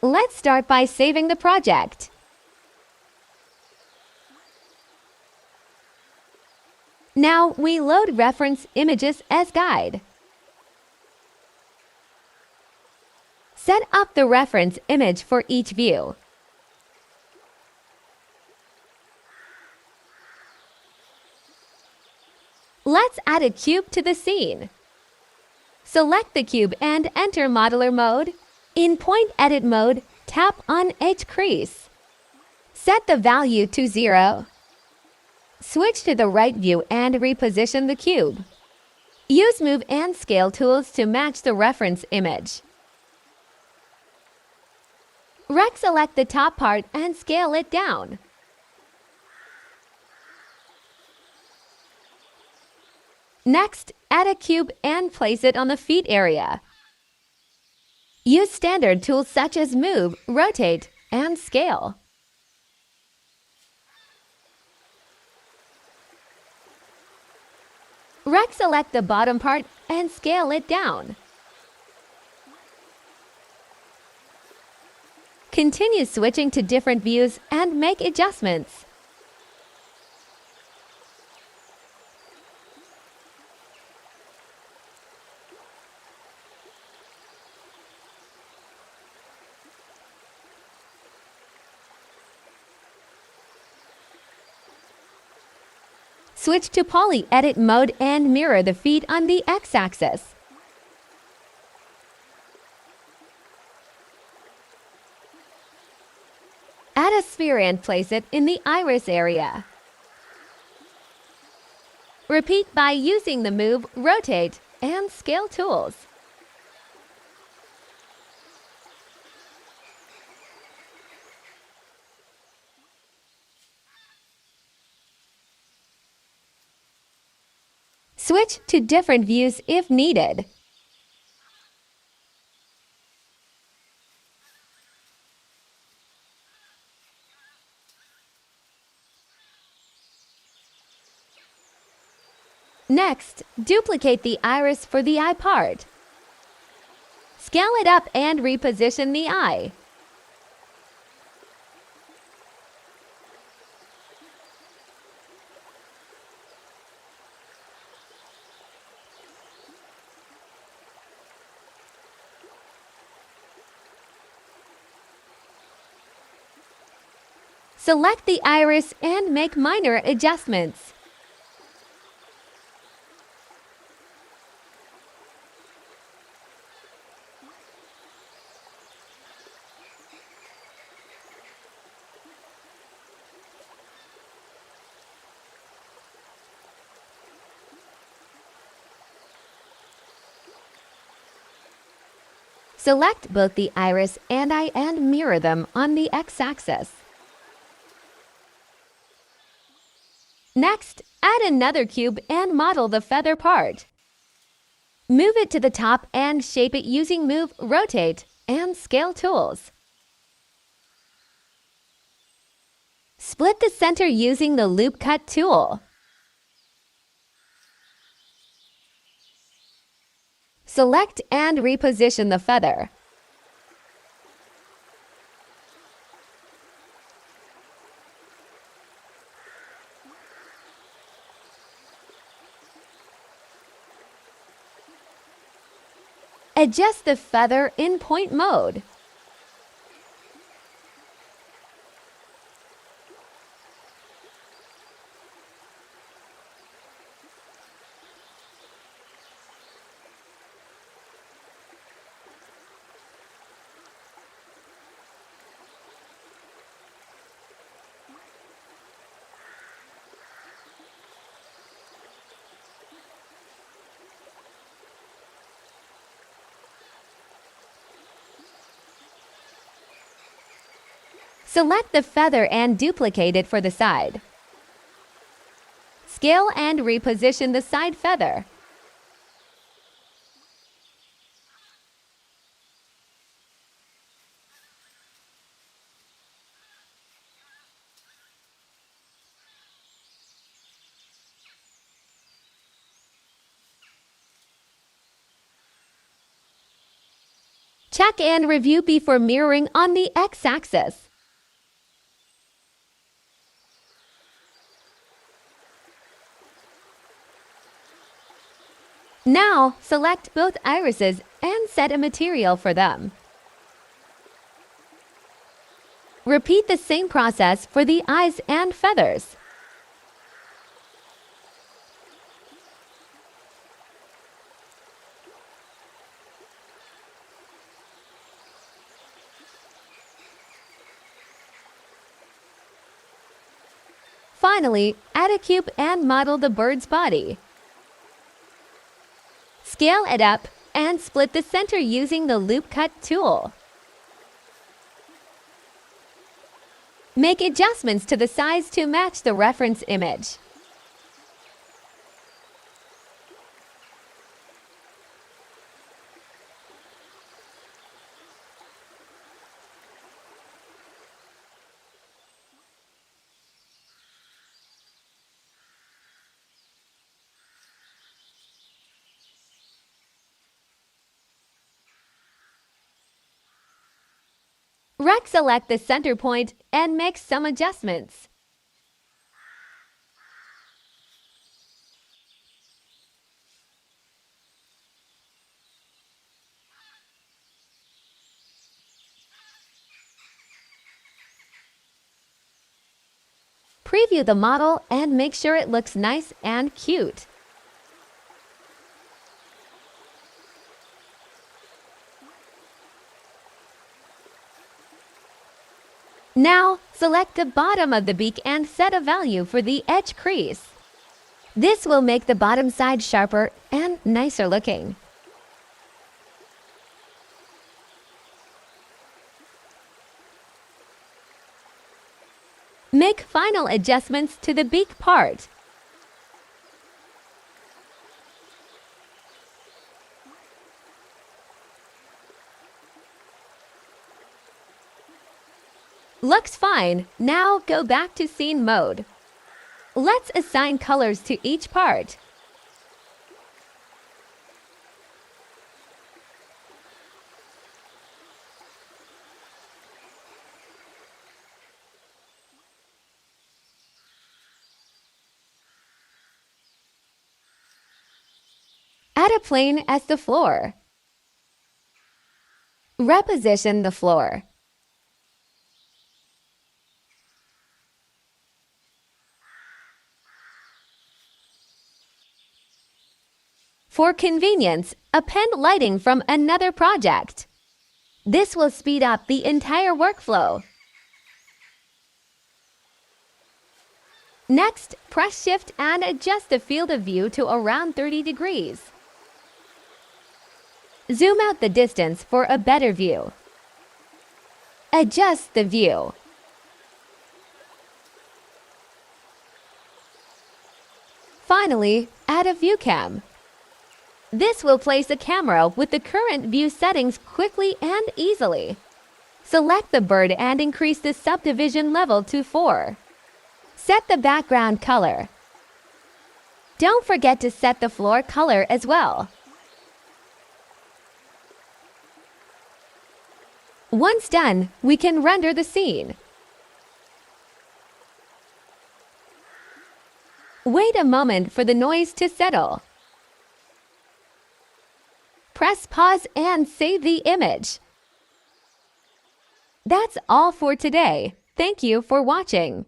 Let's start by saving the project. Now we load reference images as guide. Set up the reference image for each view. Let's add a cube to the scene. Select the cube and enter Modeler mode. In Point Edit mode, tap on Edge Crease. Set the value to 0. Switch to the right view and reposition the cube. Use Move and Scale tools to match the reference image. Select the top part and scale it down. Next, add a cube and place it on the feet area. Use standard tools such as Move, Rotate, and Scale. Select the bottom part and scale it down. Continue switching to different views and make adjustments. Switch to Poly Edit mode and mirror the feet on the X-axis. Add a sphere and place it in the iris area. Repeat by using the Move, Rotate, and Scale tools. Switch to different views if needed. Next, duplicate the iris for the eye part. Scale it up and reposition the eye. Select the iris and make minor adjustments. Select both the iris and eye and mirror them on the X-axis. Next, add another cube and model the feather part. Move it to the top and shape it using Move, Rotate, and Scale tools. Split the center using the Loop Cut tool. Select and reposition the feather. Adjust the feather in point mode. Select the feather and duplicate it for the side. Scale and reposition the side feather. Check and review before mirroring on the x-axis. Now, select both irises and set a material for them. Repeat the same process for the eyes and feathers. Finally, add a cube and model the bird's body. Scale it up and split the center using the loop cut tool. Make adjustments to the size to match the reference image. Select the center point and make some adjustments. Preview the model and make sure it looks nice and cute. Now, select the bottom of the beak and set a value for the edge crease. This will make the bottom side sharper and nicer looking. Make final adjustments to the beak part. Looks fine. Now go back to scene mode. Let's assign colors to each part. Add a plane as the floor. Reposition the floor. For convenience, append lighting from another project. This will speed up the entire workflow. Next, press Shift and adjust the field of view to around 30 degrees. Zoom out the distance for a better view. Adjust the view. Finally, add a viewCam. This will place a camera with the current view settings quickly and easily. Select the bird and increase the subdivision level to 4. Set the background color. Don't forget to set the floor color as well. Once done, we can render the scene. Wait a moment for the noise to settle. Press pause and save the image. That's all for today. Thank you for watching.